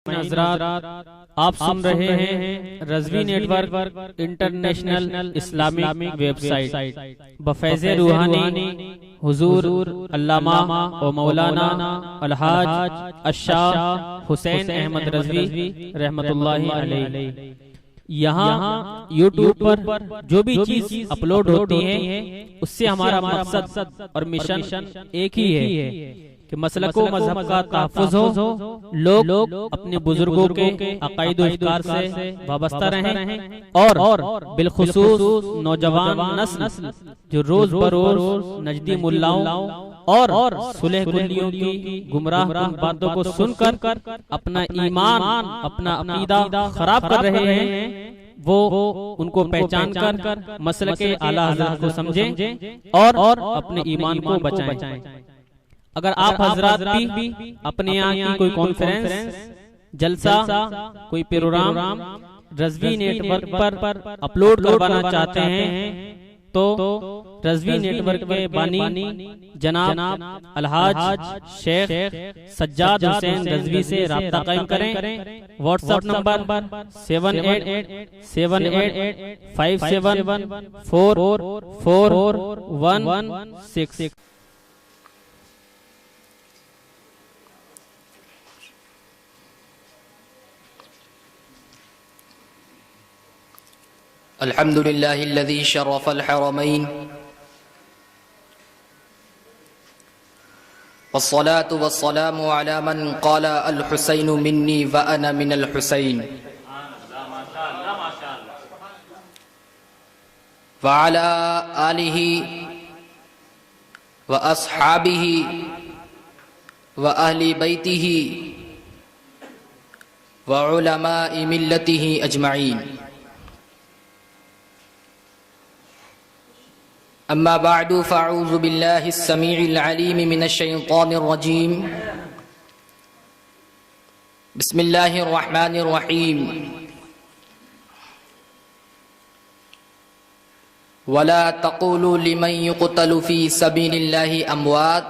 حضرات آپ سن رہے ہیں Razvi network international Islamic website بفیض روحانی حضور علامہ و مولانا الحاج الشاہ حسین احمد رضوی رحمت اللہ علیہ۔ یہاں یوٹیوب پر جو بھی چیز اپلوڈ ہوتی ہے اس سے ہمارا مقصد اور مشن ایک ہی ہے کہ مسلک و مذہب کا تحفظ ہو، لوگ اپنے بزرگوں کے عقائد و افکار سے وابستہ رہیں اور بالخصوص نوجوان نسل جو روز بروز نجدی ملاؤں اور صلح کلیوں کی گمراہ کن باتوں کو سن کر اپنا ایمان اپنا عقیدہ خراب کر رہے ہیں، وہ ان کو پہچان کر مسلک اعلیٰ حضرت کو سمجھیں اور اپنے ایمان کو بچائیں۔ اگر آپ حضرات بھی اپنے یہاں کی کوئی کانفرنس، جلسہ، کوئی پروگرام رضوی نیٹ ورک پر اپلوڈ کروانا چاہتے ہیں تو رضوی نیٹ ورک کے بانی جناب الحاج شیخ سجاد حسین رضوی سے رابطہ قائم کریں۔ What's app number 7887574416۔ الحمد لله الذي شرف الحرمين والصلاة والسلام على من قال الحسين مني وأنا من الحسين وعلى آله وأصحابه وأهل بيته وعلماء ملته أجمعين۔ أما بعد فأعوذ بالله السميع العليم من الشيطان الرجيم، بسم الله الرحمن الرحيم، ولا تقولوا لمن يقتل في سبيل الله أموات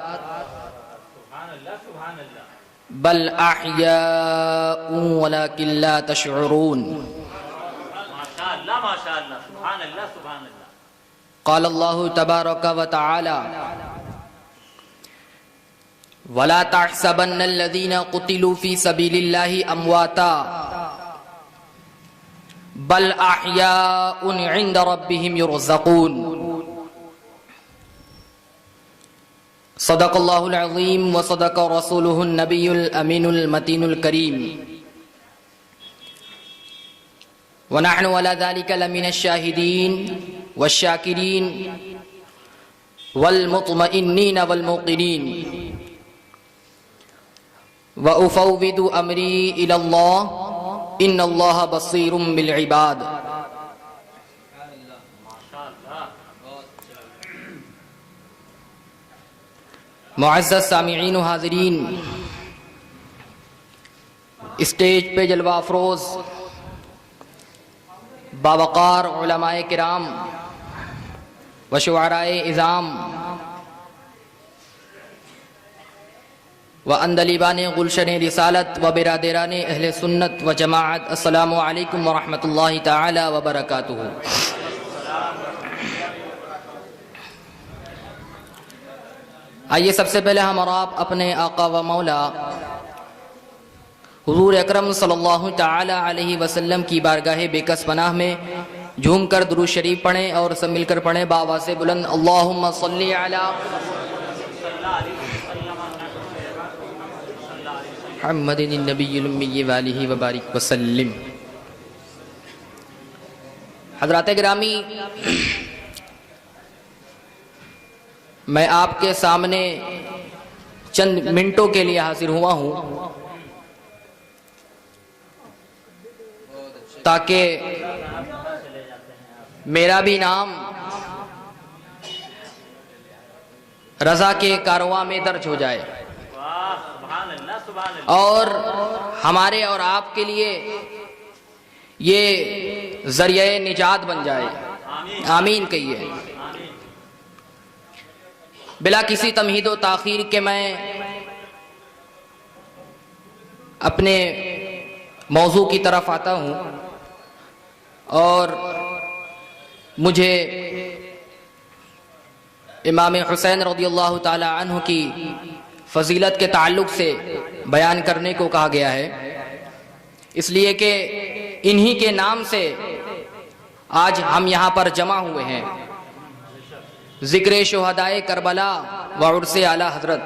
بل أحياء ولكن لا تشعرون۔ قال الله تبارك وتعالى ولا تحسبن الذين قتلوا في سبيل الله أمواتا بل أحياء عند ربهم يرزقون۔ صدق الله العظيم وصدق رسوله النبي الأمين المتين الكريم، ونحن على ذلك لمن الشاهدين والشاكرين والمطمئنين والموقنين، وأفوض أمري إلى الله إن الله بصير بالعباد۔ معزز سامعین و حاضرین، اسٹیج پہ جلوہ افروز باوقار علماء کرام و شعراء عظام و اندلیبان گلشن رسالت و برادران اہل سنت و جماعت، السلام علیکم ورحمۃ اللہ تعالی وبرکاتہ۔ آئیے سب سے پہلے ہم اور آپ اپنے آقا و مولا حضور اکرم صلی اللہ تعالی علیہ وسلم کی بارگاہ بے کس پناہ میں جھوم کر درود شریف پڑھیں اور سب مل کر پڑھیں بآواز بلند، اللہم صلی علی محمد النبی الامی وآلہ وبارک وسلم۔ حضرات گرامی، میں آپ کے سامنے چند منٹوں کے لیے حاضر ہوا ہوں تاکہ میرا بھی نام رضا کے کارواں میں درج ہو جائے اور ہمارے اور آپ کے لیے یہ ذریعہ نجات بن جائے، آمین کہیے۔ بلا کسی تمہید و تاخیر کے میں اپنے موضوع کی طرف آتا ہوں اور مجھے امام حسین رضی اللہ تعالی عنہ کی فضیلت کے تعلق سے بیان کرنے کو کہا گیا ہے، اس لیے کہ انہی کے نام سے آج ہم یہاں پر جمع ہوئے ہیں۔ ذکر شہدائے کربلا و عرس اعلی حضرت،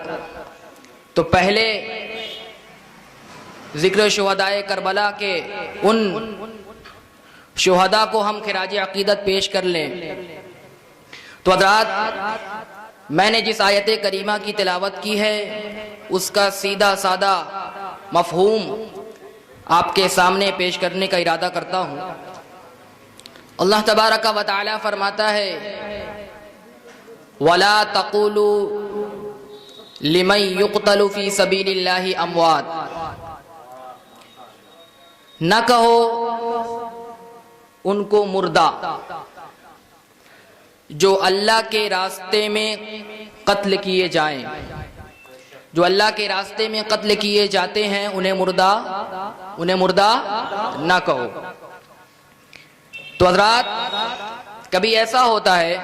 تو پہلے ذکر شہدائے کربلا کے ان شہداء کو ہم خراج عقیدت پیش کر لیں۔ تو حضرات، میں نے جس آیت کریمہ کی تلاوت کی ہے اس کا سیدھا سادہ مفہوم آپ کے سامنے پیش کرنے کا ارادہ کرتا ہوں۔ اللہ تبارک و تعالی فرماتا ہے وَلَا تَقُولُوا لِمَن يُقْتَلُ فِي سَبِيلِ اللَّهِ أَمْوَاتٌ، نہ کہو ان کو مردہ جو اللہ کے راستے میں قتل کیے جائیں، جو اللہ کے راستے میں قتل کیے جاتے ہیں انہیں مردہ نہ کہو۔ تو حضرات، کبھی ایسا ہوتا ہے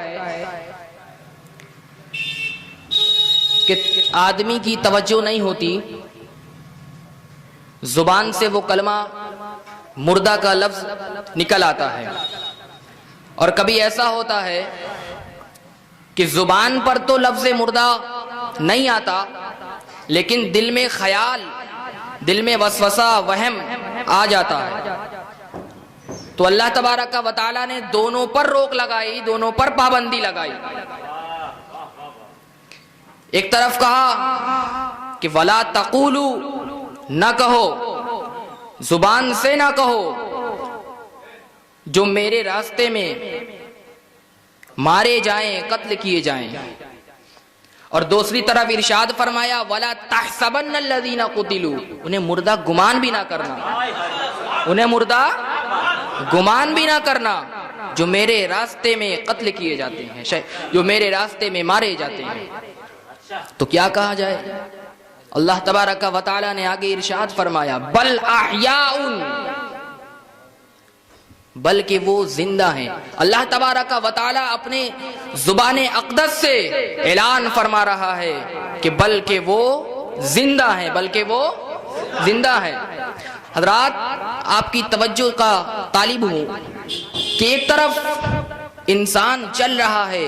کہ آدمی کی توجہ نہیں ہوتی، زبان سے وہ کلمہ مردہ کا لفظ نکل آتا ہے، اور کبھی ایسا ہوتا ہے کہ زبان پر تو لفظ مردہ نہیں آتا لیکن دل میں خیال، دل میں وسوسہ، وہم آ جاتا ہے۔ تو اللہ تبارک و تعالیٰ نے دونوں پر روک لگائی، دونوں پر پابندی لگائی۔ ایک طرف کہا کہ وَلَا تَقُولُوا، نہ کہو، زبان سے نہ کہو جو میرے راستے میں مارے جائیں، قتل کیے جائیں، اور دوسری طرف ارشاد فرمایا وَلَا تَحْسَبَنَّ الَّذِينَ قُتِلُوا، انہیں مردہ گمان بھی نہ کرنا، انہیں مردہ گمان بھی نہ کرنا جو میرے راستے میں قتل کیے جاتے ہیں، جو میرے راستے میں مارے جاتے ہیں۔ تو کیا کہا جائے؟ اللہ تبارک و تعالی نے آگے ارشاد فرمایا بل احیاء، بلکہ وہ زندہ ہیں۔ اللہ تبارک و تعالی اپنے زبان اقدس سے اعلان فرما رہا ہے کہ بلکہ وہ زندہ ہیں، بلکہ وہ زندہ ہیں۔ حضرات، آپ کی توجہ کا طالب ہوں کہ ایک طرف انسان چل رہا ہے،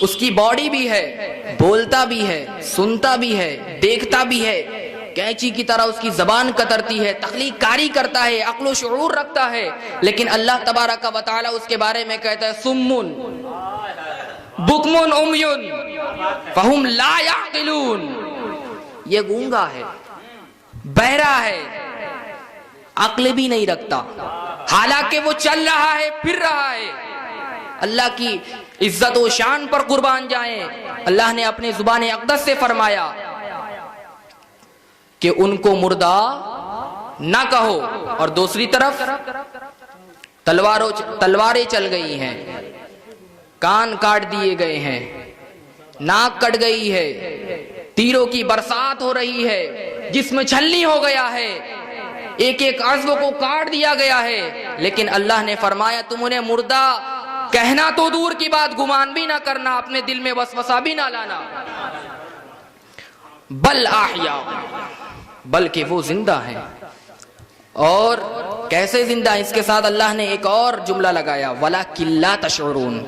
اس کی باڈی بھی ہے، بولتا بھی ہے، سنتا بھی ہے، دیکھتا بھی ہے، کینچی کی طرح اس کی زبان کترتی ہے، تخلیق کاری کرتا ہے، عقل و شعور رکھتا ہے، لیکن اللہ تبارک و تعالی اس کے بارے میں کہتا ہے سمن بکمن عمیٌ فہم لا یعقلون، یہ گونگا ہے، بہرا ہے، عقل بھی نہیں رکھتا، حالانکہ وہ چل رہا ہے، پھر رہا ہے۔ اللہ کی عزت و شان پر قربان جائیں، اللہ نے اپنے زبان اقدس سے فرمایا کہ ان کو مردہ نہ کہو، اور دوسری طرف تلواریں چل گئی ہیں، کان کاٹ دیے گئے ہیں، ناک کٹ گئی ہے، تیروں کی برسات ہو رہی ہے، جسم چھلنی ہو گیا ہے، ایک ایک عضو کو کاٹ دیا گیا ہے، لیکن اللہ نے فرمایا تم انہیں مردہ کہنا تو دور کی بات، گمان بھی نہ کرنا، اپنے دل میں وسوسہ بھی نہ لانا۔ بل احیاء، بلکہ وہ زندہ ہیں۔ اور کیسے زندہ ہیں؟ اس کے ساتھ اللہ نے ایک اور جملہ لگایا وَلَكِن لَا تَشْعُرُونَ،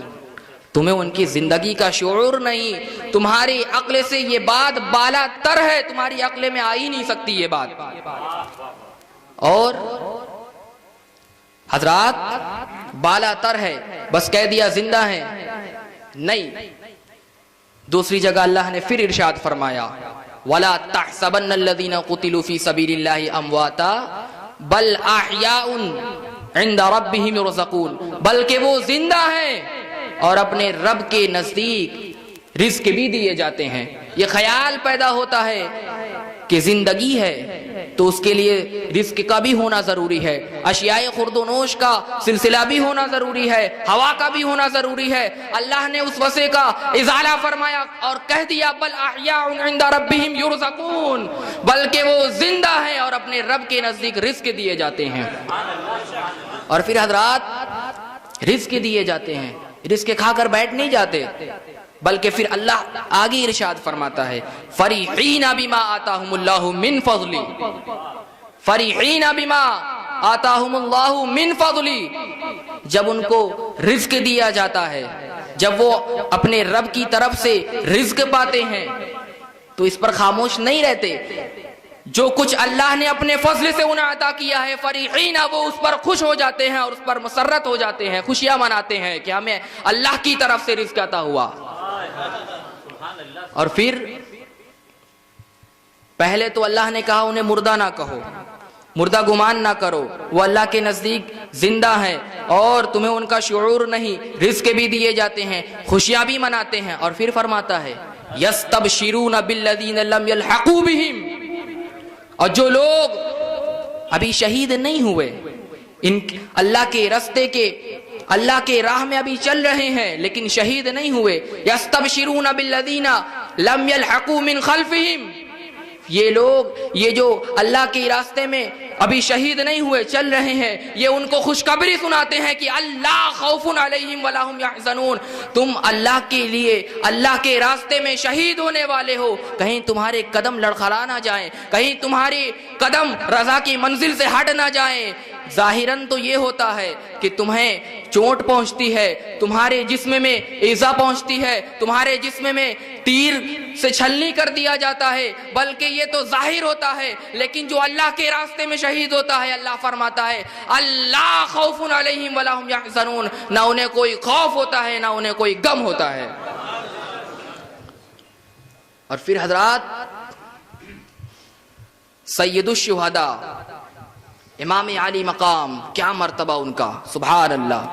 تمہیں ان کی زندگی کا شعور نہیں، تمہاری عقل سے یہ بات بالا تر ہے، تمہاری عقل میں آ ہی نہیں سکتی یہ بات۔ اور حضرات، بالا تر ہے، بس کہہ دیا زندہ ہیں، نہیں۔ دوسری جگہ اللہ نے پھر ارشاد فرمایا وَلَا تَحْسَبَنَّ الَّذِينَ قُتِلُوا فِي سَبِيلِ اللَّهِ أَمْوَاتًا بَلْ أَحْيَاءٌ عِندَ رَبِّهِمْ يُرْزَقُونَ، بلکہ وہ زندہ ہیں اور اپنے رب کے نزدیک رزق بھی دیے جاتے ہیں۔ یہ خیال پیدا ہوتا ہے کہ زندگی ہے تو اس کے لیے رزق کا بھی ہونا ضروری ہے، اشیاء خورد و نوش کا سلسلہ بھی ہونا ضروری ہے، ہوا کا بھی ہونا ضروری ہے۔ اللہ نے اس وسع کا ازالہ فرمایا اور کہہ دیا بل احیاء عند ربہم یرزقون، بلکہ وہ زندہ ہیں اور اپنے رب کے نزدیک رزق دیے جاتے ہیں۔ اور پھر حضرات رزق دیے جاتے ہیں، رزق کھا کر بیٹھ نہیں جاتے، بلکہ پھر اللہ آگے ارشاد فرماتا ہے فریحین بما آتاہم اللہ من فضلی، فریحین بما آتاہم اللہ من فضلی، جب ان کو رزق دیا جاتا ہے، جب وہ اپنے رب کی طرف سے رزق پاتے ہیں تو اس پر خاموش نہیں رہتے، جو کچھ اللہ نے اپنے فضل سے انہیں عطا کیا ہے فریحین، وہ اس پر خوش ہو جاتے ہیں اور اس پر مسرت ہو جاتے ہیں، خوشیاں مناتے ہیں کہ ہمیں اللہ کی طرف سے رزق عطا ہوا۔ اور پھر پہلے تو اللہ نے کہا انہیں مردہ نہ کہو، مردہ گمان نہ کرو، وہ اللہ کے نزدیک زندہ ہیں اور تمہیں ان کا شعور نہیں، رزق بھی دیے جاتے ہیں، خوشیاں بھی مناتے ہیں۔ اور پھر فرماتا ہے یستبشرون بالذین لم یلحقوا بہم، اور جو لوگ ابھی شہید نہیں ہوئے، ان اللہ کے راستے کے اللہ کے راہ میں ابھی چل رہے ہیں لیکن شہید نہیں ہوئے، یستبشرون بالذین لم یلحقوا من خلفہم، یہ لوگ یہ جو اللہ کے راستے میں ابھی شہید نہیں ہوئے چل رہے ہیں، یہ ان کو خوشخبری سناتے ہیں کہ اللہ خوف علیہم ولا هم یحزنون، تم اللہ کے لیے اللہ کے راستے میں شہید ہونے والے ہو، کہیں تمہارے قدم لڑکھڑا نہ جائیں، کہیں تمہاری قدم رضا کی منزل سے ہٹ نہ جائیں۔ ظاہراً تو یہ ہوتا ہے کہ تمہیں چوٹ پہنچتی ہے، تمہارے جسم میں ایذا پہنچتی ہے، تمہارے جسم میں تیر سے چھلنی کر دیا جاتا ہے، بلکہ یہ تو ظاہر ہوتا ہے، لیکن جو اللہ کے راستے میں شہید ہوتا ہے اللہ فرماتا ہے اللہ خوف علیہم ولا هم یحزنون، نہ انہیں کوئی خوف ہوتا ہے نہ انہیں کوئی غم ہوتا ہے۔ اور پھر حضرات سید الشہداء امام علی مقام، کیا مرتبہ ان کا، سبحان اللہ۔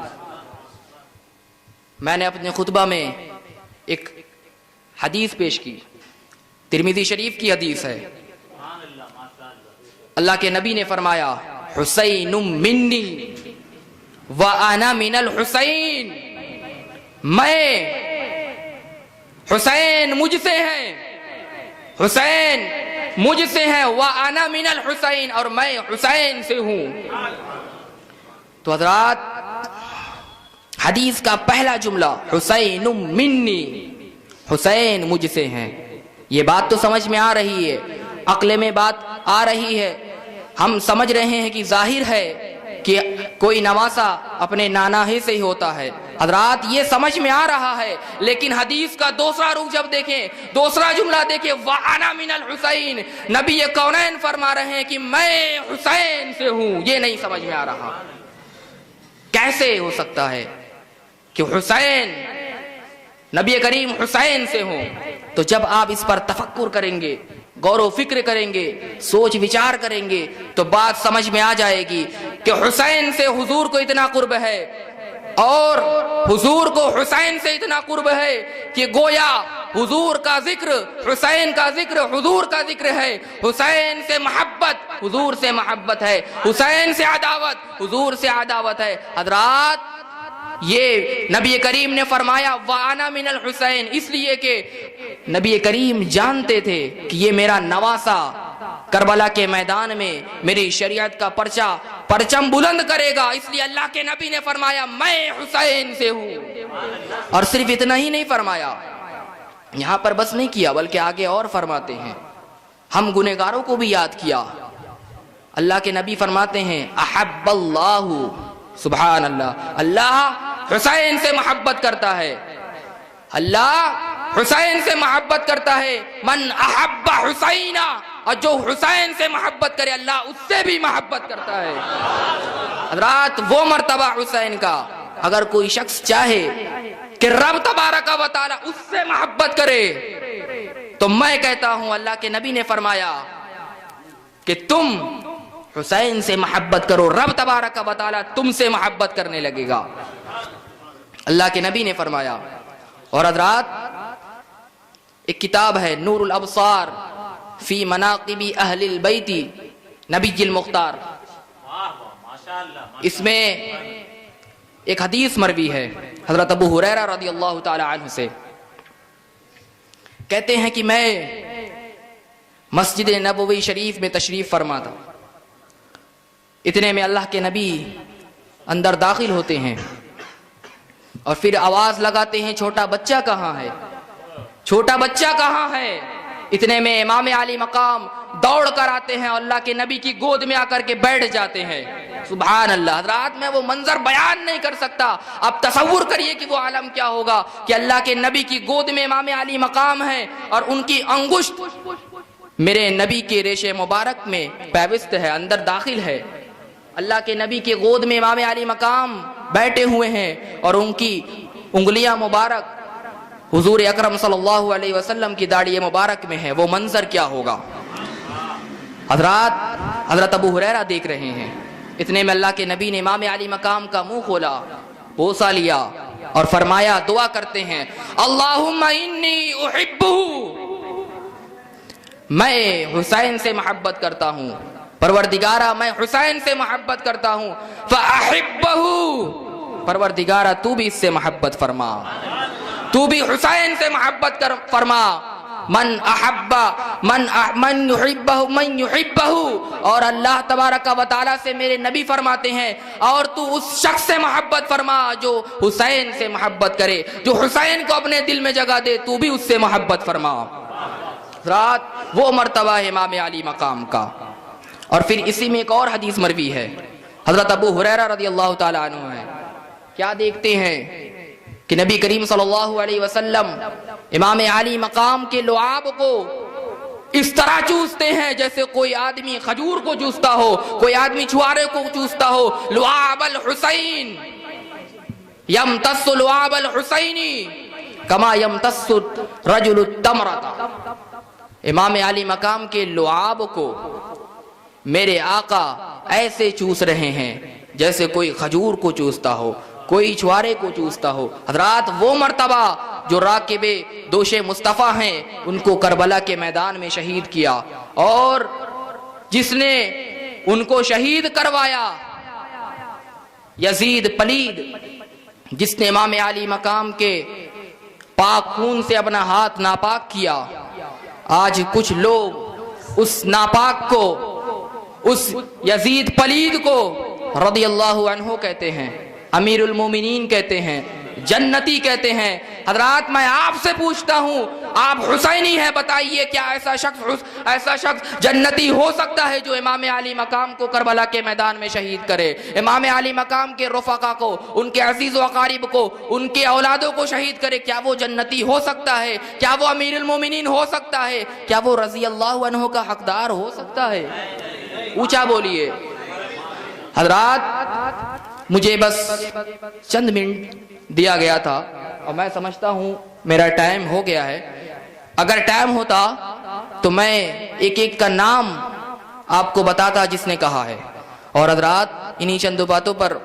میں نے اپنے خطبہ میں ایک حدیث پیش کی، ترمذی شریف کی حدیث ہے، اللہ کے نبی نے فرمایا حسین منی وانا من الحسین، میں حسین مجھ سے ہیں، حسین مجھ سے ہیں، وانا من الحسین، اور میں حسین سے ہوں۔ تو حضرات حدیث کا پہلا جملہ حسین منی، حسین مجھ سے ہیں، یہ بات تو سمجھ میں آ رہی ہے، عقل میں بات آ رہی ہے، ہم سمجھ رہے ہیں کہ ظاہر ہے کہ کوئی نواسا اپنے نانا ہی سے ہی ہوتا ہے، حضرات یہ سمجھ میں آ رہا ہے، لیکن حدیث کا دوسرا رخ جب دیکھیں، دوسرا جملہ دیکھیں وَأَنَا مِنَ الْحُسَيْن، نبی کونین فرما رہے ہیں کہ میں حسین سے ہوں، یہ نہیں سمجھ میں آ رہا، کیسے ہو سکتا ہے کہ حسین نبی کریم حسین سے ہوں؟ تو جب آپ اس پر تفکر کریں گے، غور و فکر کریں گے، سوچ وچار کریں گے تو بات سمجھ میں آ جائے گی کہ حسین سے حضور کو اتنا قرب ہے اور حضور کو حسین سے اتنا قرب ہے کہ گویا حضور کا ذکر، حسین کا ذکر حضور کا ذکر ہے، حسین سے محبت حضور سے محبت ہے، حسین سے عداوت حضور سے عداوت ہے۔ حضرات یہ نبی کریم نے فرمایا وَأَنَا مِنَ الْحُسَيْن، اس لیے کہ نبی کریم جانتے تھے کہ یہ میرا نواسا کربلا کے میدان میں میری شریعت کا پرچم بلند کرے گا، اس لیے اللہ کے نبی نے فرمایا میں حسین سے ہوں۔ اور صرف اتنا ہی نہیں فرمایا، یہاں پر بس نہیں کیا بلکہ آگے اور فرماتے ہیں، ہم گنہگاروں کو بھی یاد کیا۔ اللہ کے نبی فرماتے ہیں احب اللہ، سبحان اللہ، اللہ حسین سے محبت کرتا ہے، اللہ حسین سے محبت کرتا ہے، من احب حسینا، اور جو حسین سے محبت کرے اللہ اس سے بھی محبت کرتا ہے۔ حضرات وہ مرتبہ حسین کا اگر کوئی شخص چاہے کہ رب تبارک و تعالی اس سے محبت کرے تو میں کہتا ہوں اللہ کے نبی نے فرمایا کہ تم حسین سے محبت کرو، رب تبارک و تعالی تم سے محبت کرنے لگے گا، اللہ کے نبی نے فرمایا۔ اور حضرات ایک کتاب ہے نور الابصار فی مناقب اہل البیت نبی المختار. اس میں ایک حدیث مروی ہے حضرت ابو ہریرہ رضی اللہ تعالی عنہ سے. کہتے ہیں کہ میں مسجد نبوی شریف میں تشریف فرما تھا. اتنے میں اللہ کے نبی اندر داخل ہوتے ہیں اور پھر آواز لگاتے ہیں چھوٹا بچہ کہاں ہے, چھوٹا بچہ کہاں ہے. اتنے میں امام علی مقام دوڑ کر آتے ہیں اور اللہ کے نبی کی گود میں آ کر کے بیٹھ جاتے ہیں. سبحان اللہ. حضرات میں وہ منظر بیان نہیں کر سکتا. اب تصور کریے کہ وہ عالم کیا ہوگا کہ اللہ کے نبی کی گود میں امام علی مقام ہے اور ان کی انگشت میرے نبی کے ریشے مبارک میں پیوست ہے, اندر داخل ہے. اللہ کے نبی کے گود میں امام علی مقام بیٹھے ہوئے ہیں اور ان کی انگلیاں مبارک حضور اکرم صلی اللہ علیہ وسلم کی داڑھی مبارک میں ہے. وہ منظر کیا ہوگا حضرات. حضرت ابو ہریرہ دیکھ رہے ہیں. اتنے میں اللہ کے نبی نے امام علی مقام کا منہ کھولا, بوسہ لیا اور فرمایا, دعا کرتے ہیں, اللہم انی احبہ, میں حسین سے محبت کرتا ہوں, پروردگارہ میں حسین سے محبت کرتا ہوں, فاحبہ, پروردگارہ تو بھی اس سے محبت فرما, تو بھی حسین سے محبت فرما. من احب من یحبہ, اور اللہ تبارک و تعالی سے میرے نبی فرماتے ہیں, اور تو اس شخص سے محبت فرما جو حسین سے محبت کرے, جو حسین کو اپنے دل میں جگہ دے, تو بھی اس سے محبت فرما. رات وہ مرتبہ ہے امام علی مقام کا. اور پھر اسی میں ایک اور حدیث مروی ہے حضرت ابو ہریرہ رضی اللہ تعالی عنہ ہے. کیا دیکھتے ہیں کہ نبی کریم صلی اللہ علیہ وسلم امام علی مقام کے لعاب کو اس طرح چوستے ہیں جیسے کوئی آدمی کھجور کو چوستا ہو, کوئی آدمی چھوارے کو چوستا ہو. لعاب الحسین یمتص لعاب الحسین کما یمتص رجل التمرۃ. امام علی مقام کے لعاب کو میرے آقا ایسے چوس رہے ہیں جیسے کوئی کھجور کو چوستا ہو, کوئی چھوارے کو چوستا ہو. حضرات وہ مرتبہ جو راکب دوش مصطفیٰ ہیں ان کو کربلا کے میدان میں شہید کیا, اور جس نے ان کو شہید کروایا یزید پلید, جس نے امام علی مقام کے پاک خون سے اپنا ہاتھ ناپاک کیا. آج کچھ لوگ اس ناپاک کو, اس یزید پلید کو رضی اللہ عنہ کہتے ہیں, امیر المومنین کہتے ہیں, جنتی کہتے ہیں. حضرات میں آپ سے پوچھتا ہوں, آپ حسینی ہیں, بتائیے کیا ایسا شخص جنتی ہو سکتا ہے جو امام علی مقام کو کربلا کے میدان میں شہید کرے, امام علی مقام کے رفقا کو, ان کے عزیز و اقارب کو, ان کے اولادوں کو شہید کرے؟ کیا وہ جنتی ہو سکتا ہے؟ کیا وہ امیر المومنین ہو سکتا ہے؟ کیا وہ رضی اللہ عنہ کا حقدار ہو سکتا ہے؟ اونچا بولیے. حضرات مجھے بس چند منٹ دیا گیا تھا اور میں سمجھتا ہوں میرا ٹائم ہو گیا ہے. اگر ٹائم ہوتا تو میں ایک ایک کا نام آپ کو بتاتا جس نے کہا ہے. اور حضرات انہی چند باتوں پر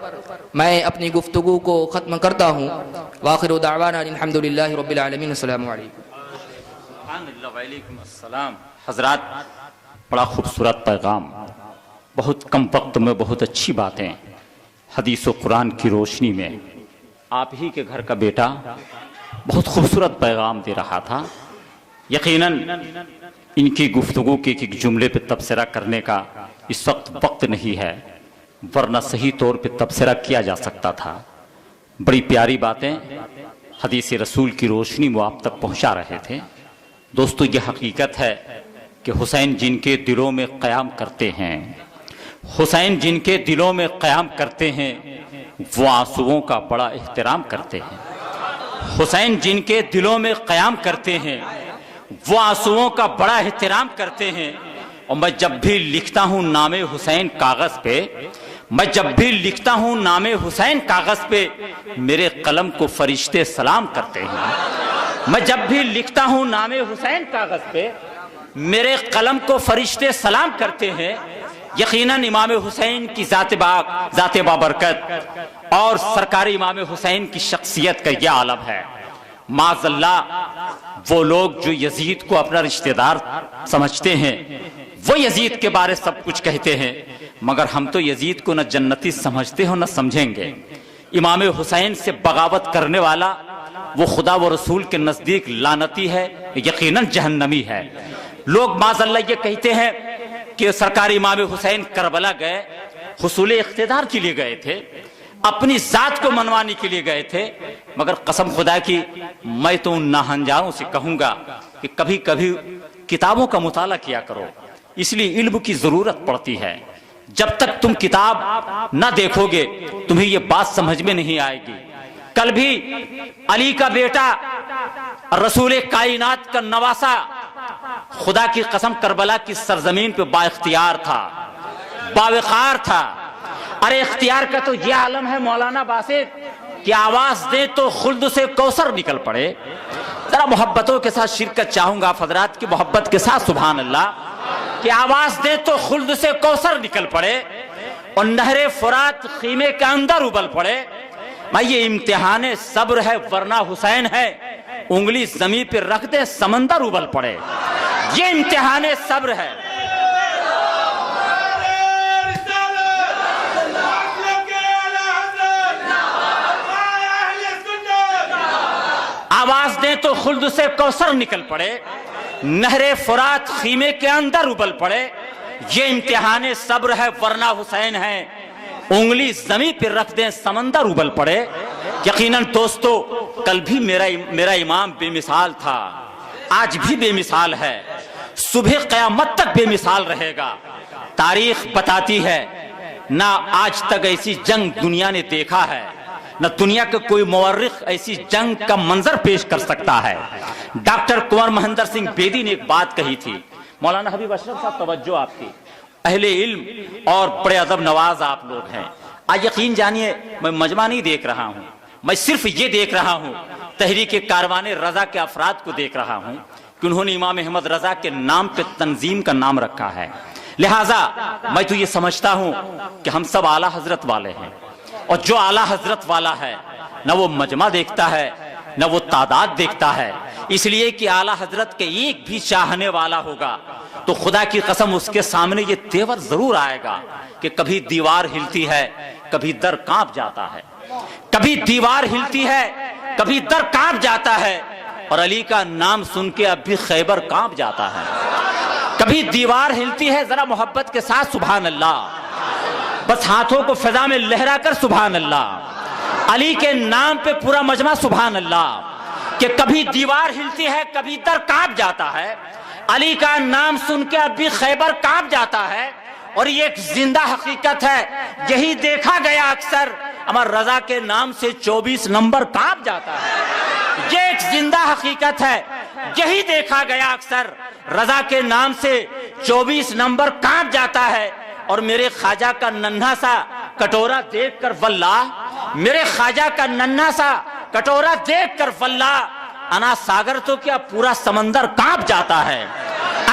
میں اپنی گفتگو کو ختم کرتا ہوں. وآخر دعوانا الحمدللہ رب العالمین. السلام علیکم. وعلیکم السلام. حضرات بڑا خوبصورت پیغام, بہت کم وقت میں بہت اچھی باتیں حدیث و قرآن کی روشنی میں. آپ ہی کے گھر کا بیٹا بہت خوبصورت پیغام دے رہا تھا. یقیناً ان کی گفتگو کے ایک جملے پہ تبصرہ کرنے کا اس وقت نہیں ہے, ورنہ صحیح طور پہ تبصرہ کیا جا سکتا تھا. بڑی پیاری باتیں حدیث رسول کی روشنی میں آپ تک پہنچا رہے تھے. دوستو یہ حقیقت ہے کہ حسین جن کے دلوں میں قیام کرتے ہیں, حسین جن کے دلوں میں قیام کرتے ہیں وہ آنسوؤں کا بڑا احترام کرتے ہیں. حسین جن کے دلوں میں قیام کرتے ہیں وہ آنسوؤں کا بڑا احترام کرتے ہیں. اور میں جب بھی لکھتا ہوں نام حسین کاغذ پہ, میں جب بھی لکھتا ہوں نام حسین کاغذ پہ, میرے قلم کو فرشتے سلام کرتے ہیں. میں جب بھی لکھتا ہوں نام حسین کاغذ پہ, میرے قلم کو فرشتے سلام کرتے ہیں. یقیناً امام حسین کی ذات بابرکت اور سرکار امام حسین کی شخصیت کا یہ عالم ہے. معاذ اللہ وہ لوگ جو یزید کو اپنا رشتہ دار سمجھتے ہیں وہ یزید کے بارے سب کچھ کہتے ہیں، مگر ہم تو یزید کو نہ جنتی سمجھتے ہو نہ سمجھیں گے۔ امام حسین سے بغاوت کرنے والا وہ خدا و رسول کے نزدیک لعنتی ہے، یقیناً جہنمی ہے۔ لوگ معاذ اللہ یہ کہتے ہیں کہ سرکار امام حسین کربلا گئے، حصول اقتدار کے لیے گئے تھے، اپنی ذات کو منوانے کے لیے گئے تھے، مگر قسم خدا کی میں تو ان ناہنجاروں سے کہوں گا کہ کبھی کبھی کتابوں کا مطالعہ کیا کرو، اس لیے علم کی ضرورت پڑتی ہے۔ جب تک تم کتاب نہ دیکھو گے تمہیں یہ بات سمجھ میں نہیں آئے گی۔ کل بھی علی کا بیٹا رسول کائنات کا نواسا خدا کی قسم کربلا کی سرزمین پہ با اختیار تھا، باوقار تھا۔ ارے اختیار کا تو یہ عالم ہے مولانا باسط کہ آواز دے تو خلد سے کوثر نکل پڑے۔ ذرا محبتوں کے ساتھ شرکت چاہوں گا آپ حضرات کی محبت کے ساتھ، سبحان اللہ، کہ آواز دے تو خلد سے کوثر نکل پڑے اور نہر فرات خیمے کے اندر ابل پڑے۔ میں یہ امتحان صبر ہے ورنہ حسین ہے، انگلی زمین پہ رکھ دے سمندر ابل پڑے۔ یہ امتحان صبر ہے۔ آواز دیں تو خلد سے کوثر نکل پڑے، نہر فرات خیمے کے اندر ابل پڑے۔ یہ امتحان صبر ہے ورنہ حسین ہے، انگلی زمین پہ رکھ دیں سمندر ابل پڑے۔ یقیناً دوستو کل بھی میرا امام بے مثال تھا، آج بھی بے مثال ہے، صبح قیامت تک بے مثال رہے گا۔ تاریخ بتاتی ہے نہ آج تک ایسی جنگ دنیا نے دیکھا ہے، نہ دنیا کا کوئی مورخ ایسی جنگ کا منظر پیش کر سکتا ہے۔ ڈاکٹر کنور مہندر سنگھ بیدی نے ایک بات کہی تھی، مولانا حبیب اشرف صاحب توجہ آپ کی، اہل علم اور بڑے ادب نواز آپ لوگ ہیں، آج یقین جانیے میں مجمع نہیں دیکھ رہا ہوں، میں صرف یہ دیکھ رہا ہوں تحریک کاروان رضا کے افراد کو دیکھ رہا ہوں کہ انہوں نے امام احمد رضا کے نام پہ تنظیم کا نام رکھا ہے۔ لہٰذا میں تو یہ سمجھتا ہوں کہ ہم سب اعلیٰ حضرت والے ہیں، اور جو اعلیٰ حضرت والا ہے نہ وہ مجمع دیکھتا ہے نہ وہ تعداد دیکھتا ہے، اس لیے کہ اعلیٰ حضرت کے ایک بھی چاہنے والا ہوگا تو خدا کی قسم اس کے سامنے یہ تیور ضرور آئے گا کہ کبھی دیوار ہلتی ہے کبھی در کانپ جاتا ہے، کبھی دیوار ہلتی ہے کبھی در کانپ جاتا ہے، اور علی کا نام سن کے اب بھی خیبر کانپ جاتا ہے۔ کبھی دیوار ہلتی ہے، ذرا محبت کے ساتھ سبحان اللہ، بس ہاتھوں کو فضا میں لہرا کر سبحان اللہ، علی کے نام پہ پورا مجمع سبحان اللہ، کہ کبھی دیوار ہلتی ہے کبھی در کانپ جاتا ہے، علی کا نام سن کے اب بھی خیبر کانپ جاتا ہے، اور یہ ایک زندہ حقیقت ہے، یہی دیکھا گیا اکثر امر رضا کے نام سے 24 نمبر کانپ جاتا ہے۔ یہ ایک زندہ حقیقت ہے، یہی دیکھا گیا اکثر رضا کے نام سے 24 نمبر کانپ جاتا ہے، اور میرے خواجہ کا ننھا سا کٹورا دیکھ کر واللہ، میرے خواجہ کا ننھا سا کٹورا دیکھ کر واللہ، انا ساگر تو کیا پورا سمندر کانپ جاتا ہے،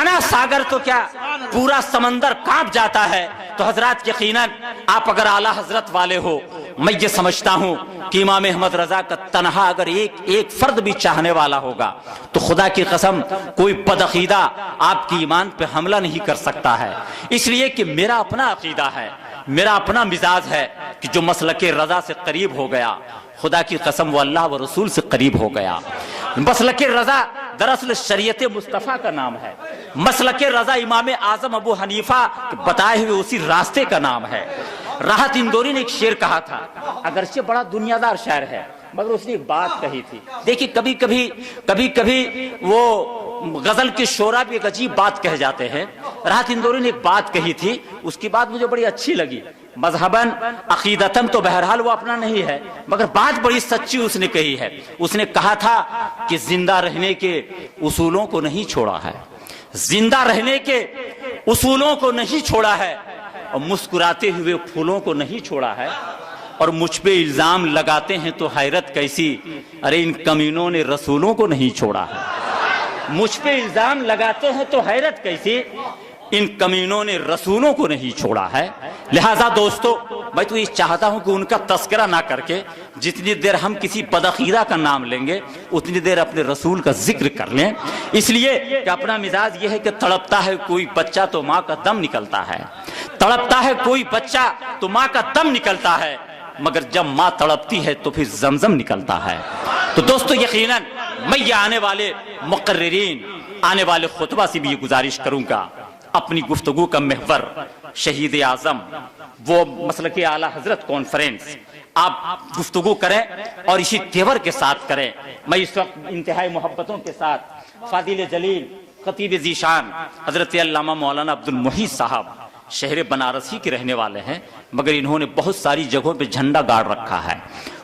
انا ساگر تو کیا پورا سمندر کانپ جاتا ہے۔ تو حضرات یقیناً آپ اگر اعلیٰ حضرت والے ہو، میں یہ سمجھتا ہوں کہ امام احمد رضا کا تنہا اگر ایک فرد بھی چاہنے والا ہوگا تو خدا کی قسم کوئی بدعقیدہ آپ کی ایمان پہ حملہ نہیں کر سکتا ہے، اس لیے کہ میرا اپنا عقیدہ ہے، میرا اپنا مزاج ہے کہ جو مسلک رضا سے قریب ہو گیا خدا کی قسم وہ اللہ و رسول سے قریب ہو گیا۔ مسلک رضا دراصل شریعت مصطفیٰ کا نام ہے، مسلک رضا امام اعظم ابو حنیفہ بتائے ہوئے اسی راستے کا نام ہے۔ راحت اندوری نے ایک شعر کہا تھا، اگرچہ بڑا دنیا دار شاعر ہے مگر اس نے ایک بات کہی تھی، دیکھیں کبھی کبھی وہ غزل کے شعراء بھی ایک عجیب بات کہہ جاتے ہیں۔ راحت اندوری نے ایک بات کہی تھی، اس کی بات مجھے بڑی اچھی لگی، مذہباً عقیدتاً تو بہرحال وہ اپنا نہیں ہے مگر بات بڑی سچی اس نے کہی ہے۔ اس نے کہا تھا کہ زندہ رہنے کے اصولوں کو نہیں چھوڑا ہے، زندہ رہنے کے اصولوں کو نہیں چھوڑا ہے، اور مسکراتے ہوئے پھولوں کو نہیں چھوڑا ہے، اور مجھ پہ الزام لگاتے ہیں تو حیرت کیسی، ارے ان کمینوں نے رسولوں کو نہیں چھوڑا ہے۔ مجھ پہ الزام لگاتے ہیں تو حیرت کیسی، ان کمینوں نے رسولوں کو نہیں چھوڑا ہے۔ لہذا دوستو میں تو یہ چاہتا ہوں کہ ان کا تذکرہ نہ کر کے جتنی دیر ہم کسی بدعقیدہ کا نام لیں گے اتنی دیر اپنے رسول کا ذکر کر لیں، اس لیے کہ اپنا مزاج یہ ہے کہ تڑپتا ہے کوئی بچہ تو ماں کا دم نکلتا ہے، تڑپتا ہے کوئی بچہ تو ماں کا دم نکلتا ہے، مگر جب ماں تڑپتی ہے تو پھر زمزم نکلتا ہے۔ تو دوستو یقیناً میں یہ آنے والے مقررین، آنے والے خطبہ سے بھی یہ گزارش کروں گا، اپنی گفتگو کا محور شہید اعظم وہ مسلک اعلیٰ حضرت کانفرنس آپ گفتگو کریں اور اسی تیور کے ساتھ کریں۔ میں اس وقت انتہائی محبتوں کے ساتھ فاضل جلیل خطیب ذیشان حضرت علامہ مولانا عبد المحیط صاحب شہر بنارس ہی کے رہنے والے ہیں، مگر انہوں نے بہت ساری جگہوں پہ جھنڈا گاڑ رکھا ہے۔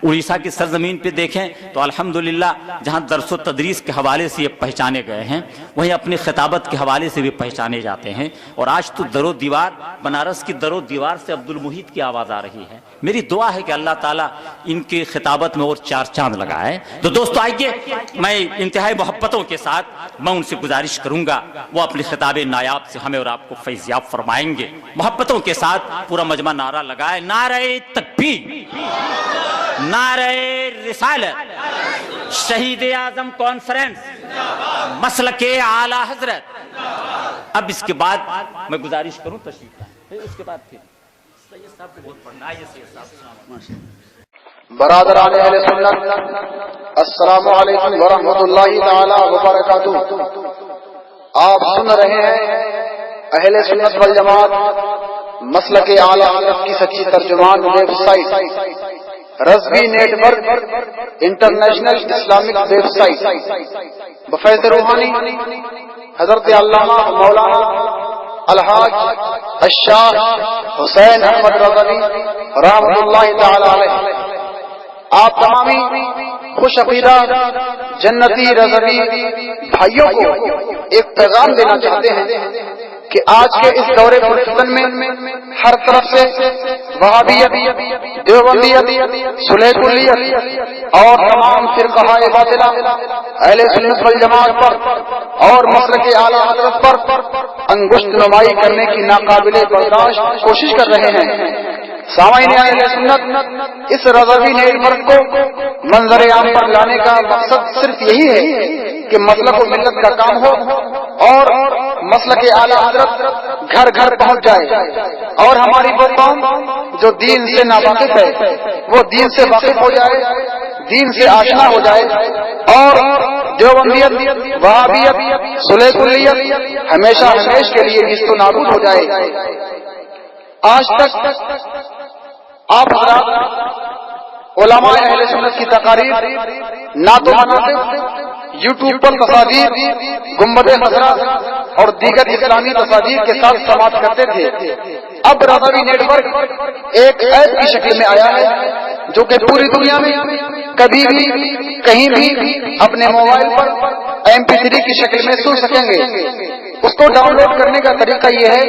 اڑیسہ کی سرزمین پہ دیکھیں تو الحمدللہ جہاں درس و تدریس کے حوالے سے یہ پہچانے گئے ہیں، وہیں اپنی خطابت کے حوالے سے بھی پہچانے جاتے ہیں، اور آج تو در و دیوار بنارس کی در و دیوار سے عبد المحیط کی آواز آ رہی ہے۔ میری دعا ہے کہ اللہ تعالیٰ ان کی خطابت میں اور چار چاند لگائے۔ تو دوستو آئیے میں انتہائی محبتوں کے ساتھ میں ان سے گزارش کروں گا وہ اپنی خطاب نایاب سے ہمیں اور آپ کو فیضیاب فرمائیں گے۔ محبتوں کے ساتھ پورا مجمع نعرہ لگائے، نعرہ تکبیر، نعرہ رسالت، شہید اعظم کانفرنس، مسلک اعلیٰ حضرت۔ اب اس کے بعد میں گزارش کروں تشریف لائیں، اس کے بعد پھر سید صاحب کو بہت پڑھنا ہے۔ سید صاحب برادران اہل سنت السلام علیکم ورحمۃ اللہ تعالی وبرکاتہ۔ آپ سن رہے ہیں اہل سنت والجماعت مسلک اعلیٰ حضرت کی سچی ترجمان website Razvi network international Islamic website بفیض روحانی حضرت علامہ مولانا الحاج الشاہ حسین احمد رضوی رحمۃ اللہ تعالی علیہ آپ تمامی خوش عقیدہ جنتی رضوی بھائیوں کو ایک پیغام دینا چاہتے ہیں کہ آج کے اس دور پرفتن میں ہر طرف سے وہابیت، دیوبندیت، صلح کلیت اور تمام فرقہ باطلہ اہل سنت والجماعت پر اور مسلک اعلیٰ حضرت پر انگشت نمائی کرنے کی ناقابل برداشت کوشش کر رہے ہیں۔ سامعین اہل سنت اس رضوی نیٹ ورک کو منظر عام پر لانے کا مقصد صرف یہی ہے کہ مسلک و ملت کا کام ہو اور مسلک اعلیٰ حضرت گھر گھر پہنچ جائے، اور ہماری وہ قوم جو دین سے ناواقف ہے وہ دین سے واقف ہو جائے، دین سے آشنا ہو جائے، اور دیوبندیت، وہابیت، صلح کلیت ہمیشہ ہمیش کے لیے نیست و نابود ہو جائے۔ آج تک آپ حضرات علماء اہل سنت کی تقاریر، نعت و مناقب، یوٹیوب پر تصاویر، گنبد خضرا اور دیگر اسلامی تصاویر کے ساتھ سماعت کرتے تھے۔ اب رضوی نیٹ ورک ایک ایپ کی شکل میں آیا ہے جو کہ پوری دنیا میں کبھی بھی کہیں بھی اپنے موبائل پر MP3 کی شکل میں سن سکیں گے۔ اس کو ڈاؤن لوڈ کرنے کا طریقہ یہ ہے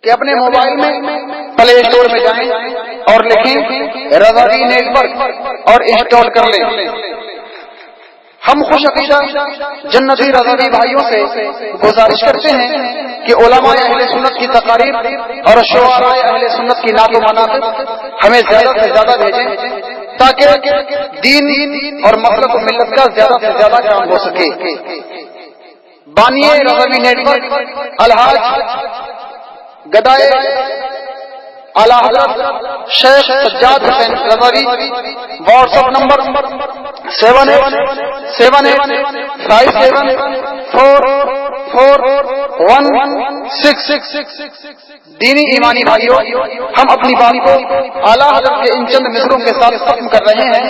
کہ اپنے موبائل میں پلے اسٹور میں جائیں اور لکھیں رضوی نیٹ ورک اور انسٹال کر لیں۔ ہم خوش عقیدہ جنتی رضوی بھائیوں سے گزارش کرتے ہیں کہ علماء اہل سنت کی تقاریر اور شعراء اہل سنت کی نعت و مناقب ہمیں زیادہ سے زیادہ بھیجیں تاکہ دین اور مسلک و ملت کا زیادہ سے زیادہ کام ہو سکے۔ بانی رضوی نیٹ ورک الحاج گدائے اعلیٰ حضرت شیخ سجاد حسین رضوی، واٹس ایپ نمبر 7857544166۔ دینی ایمانی بھائیوں، ہم اپنی بات کو اعلیٰ حضرت کے ان چند مصروں کے ساتھ ختم کر رہے ہیں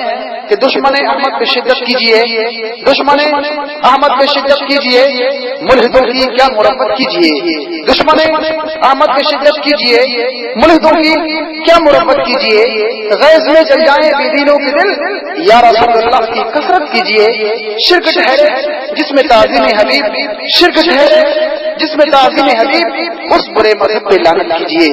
کہ دشمن احمد پہ شدت کیجیے، دشمن احمد پہ شدت کیجیے، ملحدوں کی کیا مربت کیجیے، دشمن احمد پہ شدت کیجیے، ملحدوں کی کیا مربت کیجیے، غیظ میں جل جائیں بے دینوں کے دل، یا رسول اللہ کی کثرت کیجیے۔ شرک ٹھہرے جس میں تعظیم حبیب، شرک ٹھہرے جس میں تعظیم حبیب، اس برے مذہب پہ لعنت کیجیے،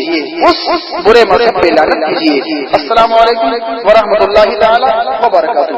اس برے مذہب پہ لعنت کیجیے۔ السلام علیکم ورحمۃ اللہ تعالی وبرکاتہ۔